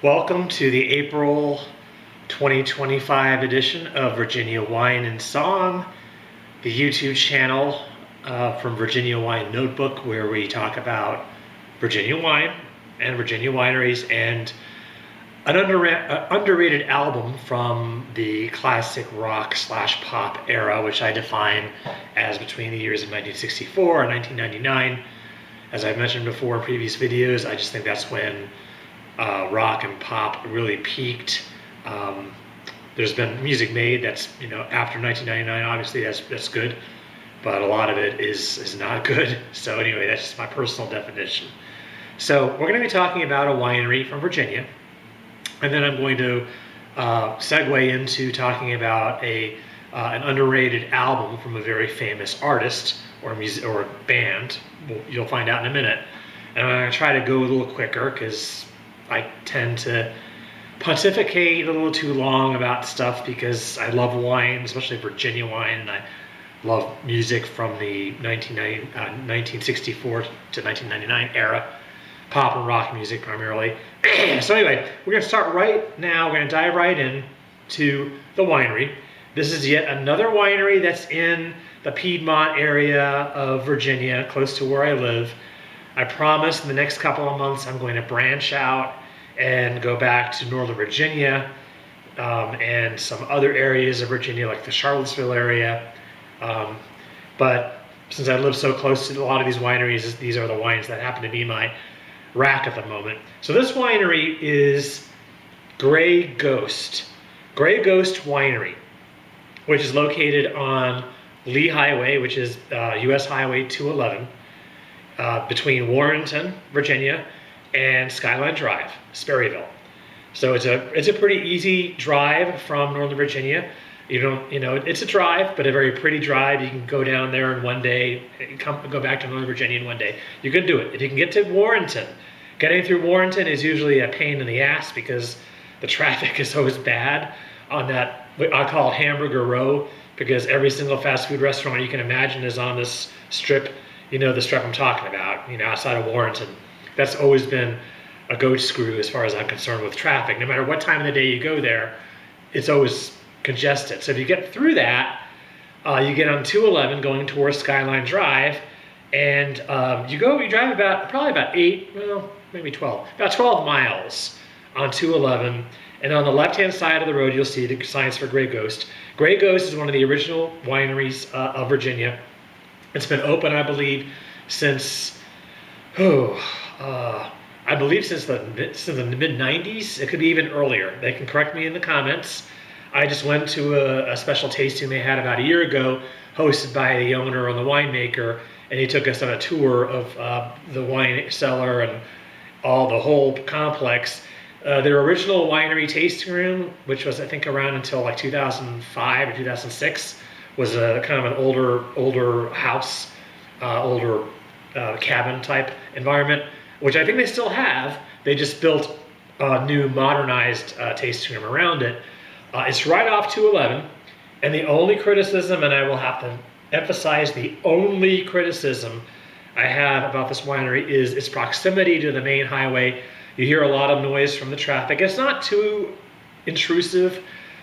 Welcome to the April 2025 edition of Virginia Wine and Song, the YouTube channel from Virginia Wine Notebook, where we talk about Virginia wine and Virginia wineries and an underrated album from the classic rock/pop era, which I define as between the years of 1964 and 1999. As I've mentioned before in previous videos, I just think that's when rock and pop really peaked. There's been music made that's, after 1999, obviously that's good, but a lot of it is not good. So anyway, that's just my personal definition. So we're going to be talking about a winery from Virginia, and then I'm going to segue into talking about an underrated album from a very famous artist or band. You'll find out in a minute. And I'm going to try to go a little quicker because I tend to pontificate a little too long about stuff because I love wine, especially Virginia wine, and I love music from the 1964 to 1999 era, pop and rock music primarily. So anyway, we're going to start right now. We're going to dive right in to the winery. This is yet another winery that's in the Piedmont area of Virginia, close to where I live. I promise in the next couple of months I'm going to branch out and go back to Northern Virginia and some other areas of Virginia, like the Charlottesville area. But since I live so close to a lot of these wineries, these are the wines that happen to be in my rack at the moment. So this winery is Grey Ghost Winery, which is located on Lee Highway, which is US Highway 211, between Warrenton, Virginia, and Skyline Drive, Sperryville. So it's a pretty easy drive from Northern Virginia. It's a drive, but a very pretty drive. You can go down there in one day, go back to Northern Virginia in one day. You can do it. If you can get to Warrenton, getting through Warrenton is usually a pain in the ass because the traffic is always bad on that, I call it Hamburger Row, because every single fast food restaurant you can imagine is on this strip, the strip I'm talking about, outside of Warrenton. That's always been a goat screw as far as I'm concerned with traffic. No matter what time of the day you go there, it's always congested. So if you get through that, you get on 211 going towards Skyline Drive, and you drive probably about 12 miles on 211. And on the left-hand side of the road, you'll see the signs for Grey Ghost. Grey Ghost is one of the original wineries of Virginia. It's been open, I believe, since since the mid-90s. It could be even earlier. They can correct me in the comments. I just went to a special tasting they had about a year ago, hosted by the owner and the winemaker, and he took us on a tour of the wine cellar and the whole complex. Their original winery tasting room, which was I think around until like 2005 or 2006, was a kind of an older house, cabin type environment, which I think they still have. They just built a new modernized tasting room around it. It's right off 211, and the only criticism, and I will have to emphasize the only criticism I have about this winery, is its proximity to the main highway. You hear a lot of noise from the traffic. It's not too intrusive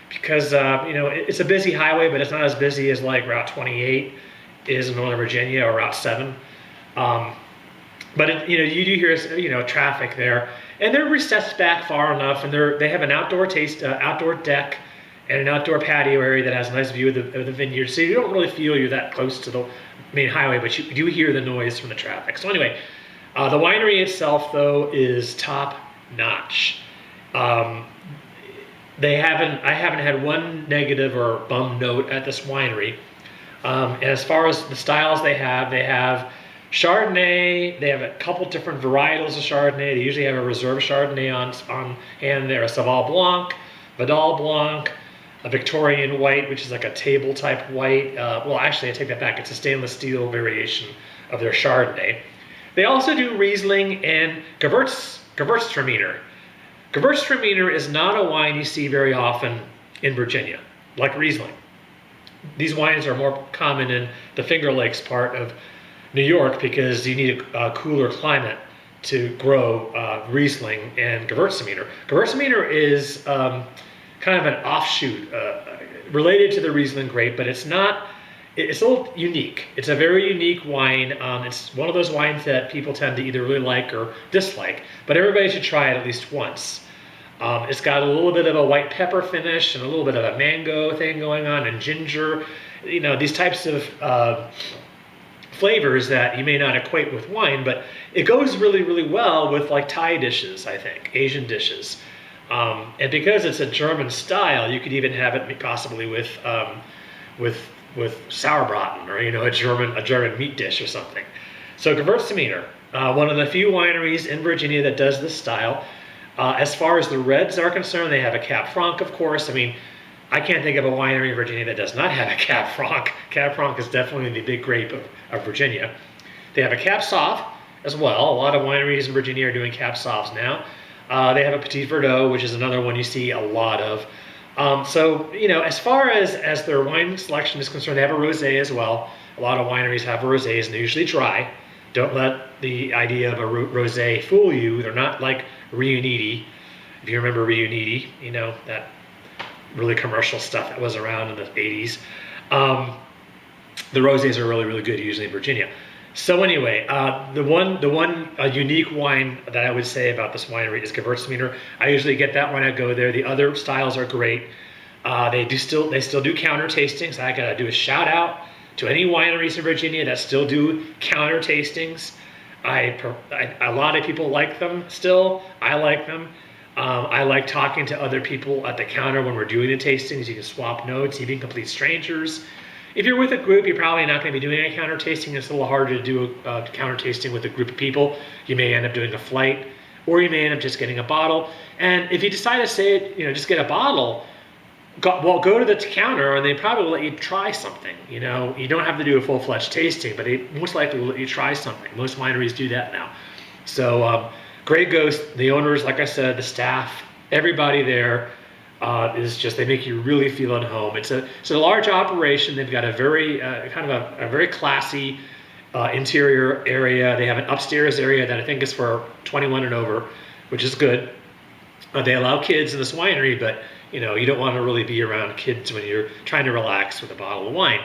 because it's a busy highway, but it's not as busy as like Route 28 is in Northern Virginia, or Route 7. But you do hear traffic there, and they're recessed back far enough, and they have an outdoor deck and an outdoor patio area that has a nice view of the vineyard. So you don't really feel you're that close to the main highway, but you do hear the noise from the traffic. So anyway, the winery itself though is top notch. I haven't had one negative or bum note at this winery. And as far as the styles they have Chardonnay. They have a couple different varietals of Chardonnay. They usually have a reserve Chardonnay on hand there, a Sauvignon Blanc, Vidal Blanc, a Victorian white, which is like a table type white. Well, actually, I take that back. It's a stainless steel variation of their Chardonnay. They also do Riesling and Gewürztraminer. Gewürztraminer is not a wine you see very often in Virginia, like Riesling. These wines are more common in the Finger Lakes part of New York because you need a cooler climate to grow Riesling and Gewürztraminer. Gewürztraminer is kind of an offshoot related to the Riesling grape, but it's not. It's a little unique. It's a very unique wine. It's one of those wines that people tend to either really like or dislike, but everybody should try it at least once. It's got a little bit of a white pepper finish and a little bit of a mango thing going on, and ginger. You know, these types of flavors that you may not equate with wine, but it goes really, really well with like Thai dishes, I think, Asian dishes. And because it's a German style, you could even have it possibly with sauerbraten, or a German meat dish or something. So Gewürztraminer, one of the few wineries in Virginia that does this style. As far as the reds are concerned, they have a Cab Franc, of course. I mean, I can't think of a winery in Virginia that does not have a Cab Franc. Cab Franc is definitely the big grape of Virginia. They have a Cab Sauv as well. A lot of wineries in Virginia are doing Cab Sauvs now. They have a Petit Verdot, which is another one you see a lot of. So, as far as their wine selection is concerned, they have a rosé as well. A lot of wineries have rosés, and they're usually dry. Don't let the idea of a rosé fool you. They're not like Riuniti. If you remember Riuniti, that really commercial stuff that was around in the 80s. The rosés are really, really good, usually in Virginia. So anyway, the one unique wine that I would say about this winery is Gewürztraminer. I usually get that when I go there. The other styles are great. They still do counter tastings. I gotta do a shout out to any wineries in Virginia that still do counter tastings. A lot of people like them still. I like them. I like talking to other people at the counter when we're doing the tastings. You can swap notes, even complete strangers. If you're with a group, you're probably not going to be doing a counter tasting. It's a little harder to do a counter tasting with a group of people. You may end up doing a flight, or you may end up just getting a bottle. And if you decide to say, just get a bottle, go to the counter, and they probably will let you try something. You don't have to do a full-fledged tasting, but they most likely will let you try something. Most wineries do that now. So Grey Ghost, the owners, like I said, the staff, everybody there, they make you really feel at home. It's a large operation. They've got a very kind of a very classy interior area. They have an upstairs area that I think is for 21 and over, which is good. They allow kids in this winery, but you don't want to really be around kids when you're trying to relax with a bottle of wine.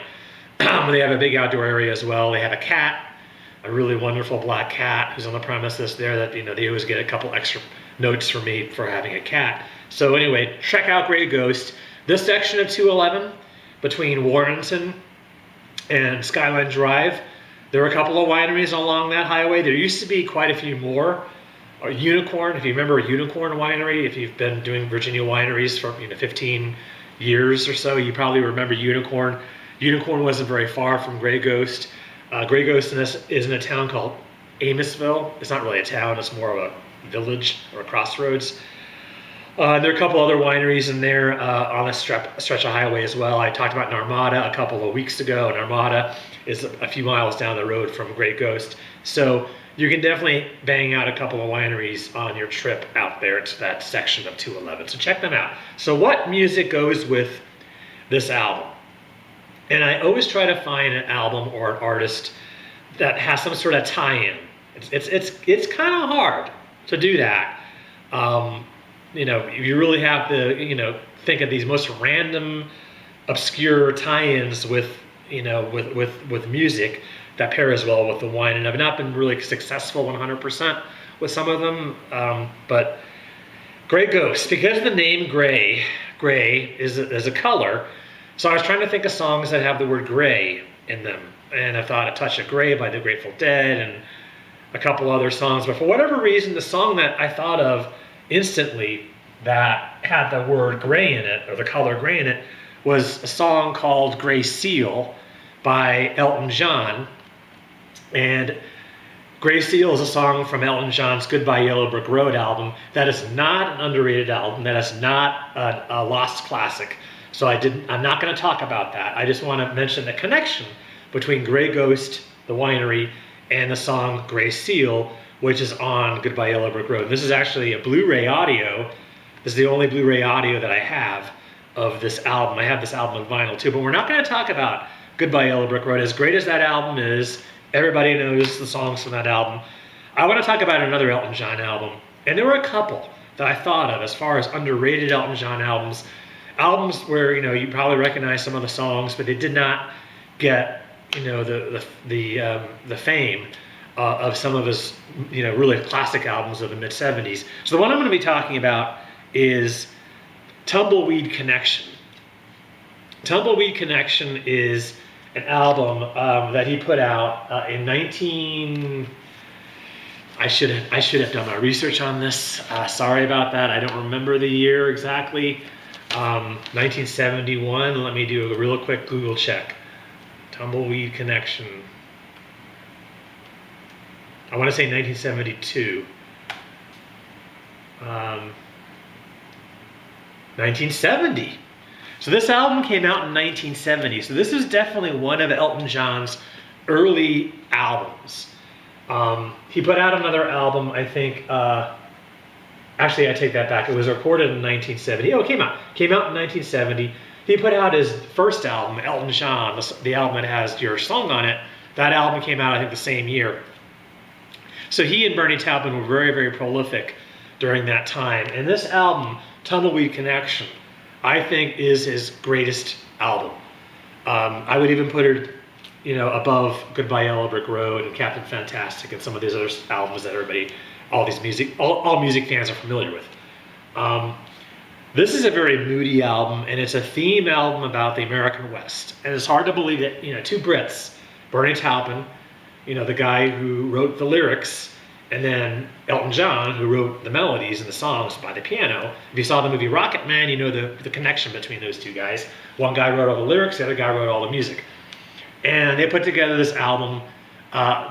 They have a big outdoor area as well. They have a cat, a really wonderful black cat who's on the premises there that they always get a couple extra notes from me for having a cat. So anyway, check out Grey Ghost. This section of 211 between Warrenton and Skyline Drive, there are a couple of wineries along that highway. There used to be quite a few more. Unicorn, if you remember Unicorn Winery, if you've been doing Virginia wineries for 15 years or so, you probably remember Unicorn. Unicorn wasn't very far from Grey Ghost. Grey Ghost is in a town called Amosville. It's not really a town, it's more of a village or a crossroads. There are a couple other wineries in there on a stretch of highway as well. I talked about Narmada a couple of weeks ago. Narmada is a few miles down the road from Grey Ghost. So you can definitely bang out a couple of wineries on your trip out there to that section of 211. So check them out. So what music goes with this album? And I always try to find an album or an artist that has some sort of tie-in. It's kind of hard to do that. You really have to, think of these most random, obscure tie-ins with music that pair as well with the wine. And I've not been really successful 100% with some of them, but Grey Ghost, because the name gray is a color. So I was trying to think of songs that have the word gray in them. And I thought A Touch of Grey by the Grateful Dead and a couple other songs. But for whatever reason, the song that I thought of instantly that had the word gray in it, or the color gray in it, was a song called Gray Seal by Elton John. And Gray Seal is a song from Elton John's Goodbye Yellow Brick Road album. That is not an underrated album. That is not a lost classic. So I'm not going to talk about that. I just want to mention the connection between Grey Ghost, the winery, and the song Gray Seal, which is on Goodbye Yellow Brick Road. This is actually a Blu-ray audio. This is the only Blu-ray audio that I have of this album. I have this album on vinyl too, but we're not going to talk about Goodbye Yellow Brick Road. As great as that album is, everybody knows the songs from that album. I want to talk about another Elton John album, and there were a couple that I thought of as far as underrated Elton John albums. Albums where, you know, you probably recognize some of the songs, but they did not get, you know, the fame of some of his, you know, really classic albums of the mid '70s. So the one I'm going to be talking about is Tumbleweed Connection. Tumbleweed Connection is an album that he put out in 19. I should have done my research on this. Sorry about that. I don't remember the year exactly. 1971. Let me do a real quick Google check. Tumbleweed Connection. I want to say 1972. 1970. So this album came out in 1970. So this is definitely one of Elton John's early albums. He put out another album, I think, actually I take that back. It was recorded in 1970. Oh, it came out in 1970. He put out his first album, Elton John, the album that has your song on it. That album came out, I think, the same year. So he and Bernie Taupin were very, very prolific during that time. And this album, Tumbleweed Connection, I think is his greatest album. I would even put it, you know, above Goodbye Yellow Brick Road and Captain Fantastic and some of these other albums that everybody, all music fans are familiar with. This is a very moody album, and it's a theme album about the American West. And it's hard to believe that, you know, two Brits, Bernie Taupin, you know, the guy who wrote the lyrics, and then Elton John, who wrote the melodies and the songs by the piano. If you saw the movie Rocket Man, you know the connection between those two guys. One guy wrote all the lyrics, the other guy wrote all the music. And they put together this album,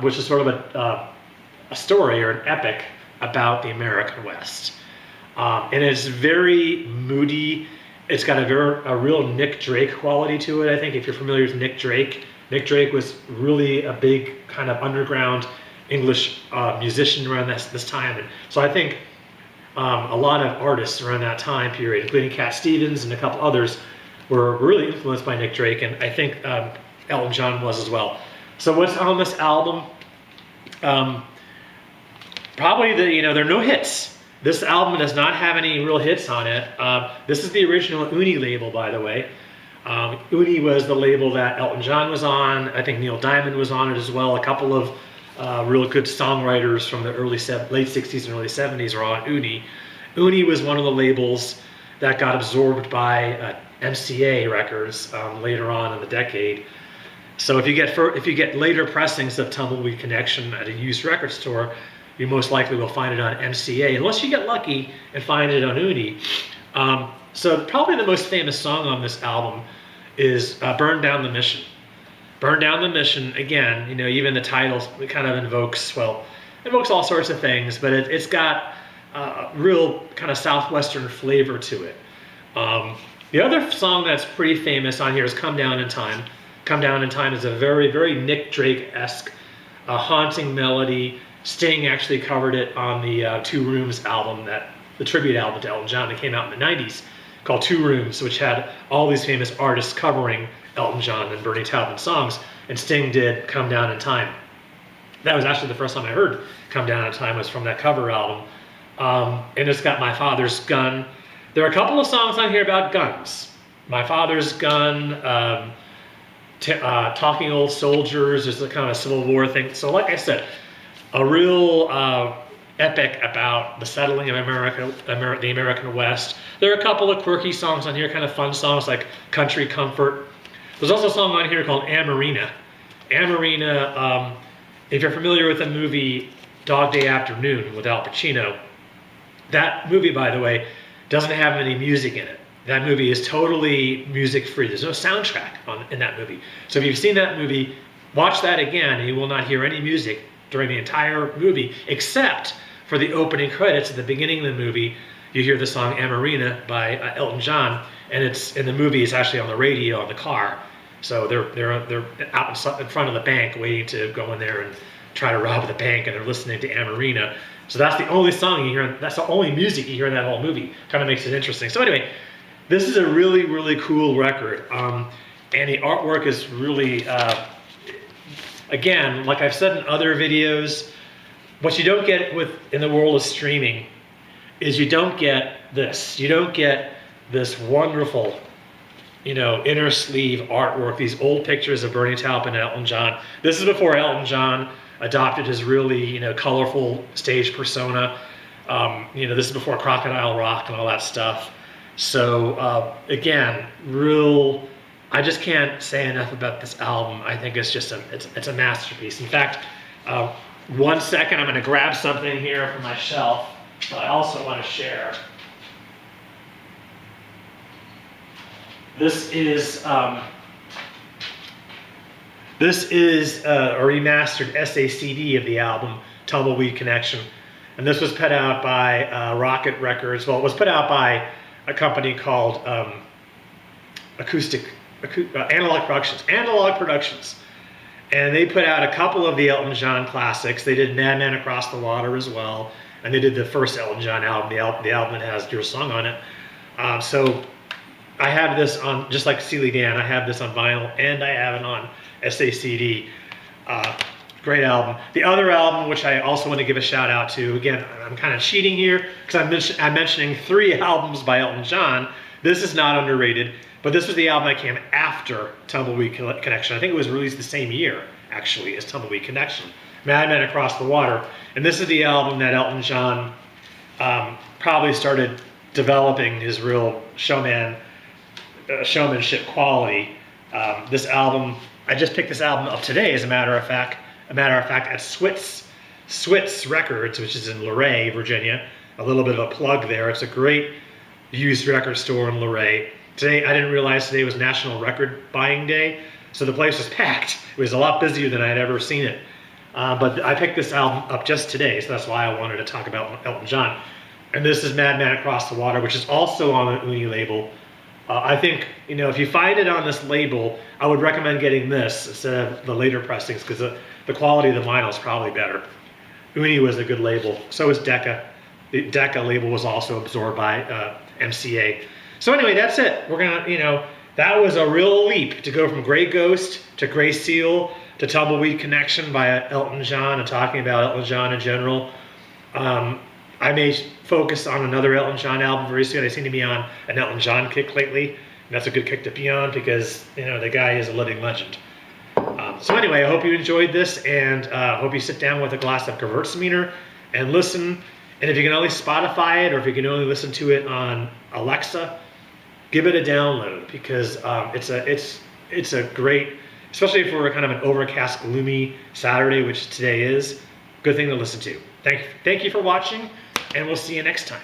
which is sort of a story or an epic about the American West. And it's very moody. It's got a real Nick Drake quality to it, I think, if you're familiar with Nick Drake. Nick Drake was really a big kind of underground English musician around this time. And so I think a lot of artists around that time period, including Cat Stevens and a couple others, were really influenced by Nick Drake, and I think Elton John was as well. So what's on this album? Probably there are no hits. This album does not have any real hits on it. This is the original Uni label, by the way. Uni was the label that Elton John was on. I think Neil Diamond was on it as well. A couple of real good songwriters from the late 60s and early 70s are on Uni. Uni was one of the labels that got absorbed by MCA Records later on in the decade. So if you get later pressings of Tumbleweed Connection at a used record store, you most likely will find it on MCA, unless you get lucky and find it on Uni. So probably the most famous song on this album is Burn Down the Mission. Burn Down the Mission, again, even the title kind of invokes all sorts of things, but it's got a real kind of Southwestern flavor to it. The other song that's pretty famous on here is Come Down in Time. Come Down in Time is a very, very Nick Drake-esque, haunting melody. Sting actually covered it on the Two Rooms album, the tribute album to Elton John that came out in the 90s, called Two Rooms, which had all these famous artists covering Elton John and Bernie Taupin songs, and Sting did Come Down in Time. That was actually the first time I heard Come Down in Time, was from that cover album. And it's got My Father's Gun. There are a couple of songs on here about guns. My Father's Gun, Talking Old Soldiers is a kind of Civil War thing. So like I said, a real epic about the settling of the American West. There are a couple of quirky songs on here, kind of fun songs like Country Comfort. There's also a song on here called Amarina. Amarina, if you're familiar with the movie Dog Day Afternoon with Al Pacino, that movie, by the way, doesn't have any music in it. That movie is totally music-free. There's no soundtrack in that movie. So if you've seen that movie, watch that again, and you will not hear any music during the entire movie, except for the opening credits at the beginning of the movie. You hear the song Amarina by Elton John, and it's in the movie. It's actually on the radio in the car. So they're out in front of the bank waiting to go in there and try to rob the bank, and they're listening to Amarina. So that's the only song you hear. That's the only music you hear in that whole movie. Kind of makes it interesting. So anyway, this is a really, really cool record, and the artwork is really, again, like I've said in other videos, what you don't get in the world of streaming is you don't get this. You don't get this wonderful, inner sleeve artwork, these old pictures of Bernie Taupin and Elton John. This is before Elton John adopted his really, colorful stage persona. This is before Crocodile Rock and all that stuff. So again, I just can't say enough about this album. I think it's just it's a masterpiece. In fact, 1 second, I'm going to grab something here from my shelf that I also want to share. This is a remastered SACD of the album Tumbleweed Connection, and this was put out by Rocket Records. Well, it was put out by a company called Analog Productions, and they put out a couple of the Elton John classics. They did Madman Across the Water as well, and they did the first Elton John album, the album that has Your Song on it. So I have this on, just like Steely Dan, I have this on vinyl and I have it on SACD. Great album. The other album, which I also want to give a shout out to, again, I'm kind of cheating here because I'm mentioning 3 albums by Elton John. This is not underrated, but this was the album that came after Tumbleweed Connection. I think it was released the same year, actually, as Tumbleweed Connection. Madman Across the Water. And this is the album that Elton John probably started developing his real showmanship quality. This album, I just picked this album up today, as a matter of fact, at Switz Records, which is in Luray, Virginia. A little bit of a plug there. It's a great used record store in Luray. Today, I didn't realize today was National Record Buying Day, so the place was packed. It was a lot busier than I had ever seen it. But I picked this album up just today, so that's why I wanted to talk about Elton John. And this is Madman Across the Water, which is also on the Uni label. I think, if you find it on this label, I would recommend getting this instead of the later pressings, because the quality of the vinyl is probably better. Uni was a good label. So was Decca. The Decca label was also absorbed by MCA. So anyway, that's it. We're gonna, that was a real leap to go from Grey Ghost to Grey Seal to Tumbleweed Connection by Elton John and talking about Elton John in general. I may focus on another Elton John album very soon. I seem to be on an Elton John kick lately. And that's a good kick to be on because, the guy is a living legend. So anyway, I hope you enjoyed this, and I hope you sit down with a glass of Gewürztraminer and listen. And if you can only Spotify it, or if you can only listen to it on Alexa, give it a download, because it's a great, especially for kind of an overcast, gloomy Saturday, which today is, good thing to listen to. Thank you for watching, and we'll see you next time.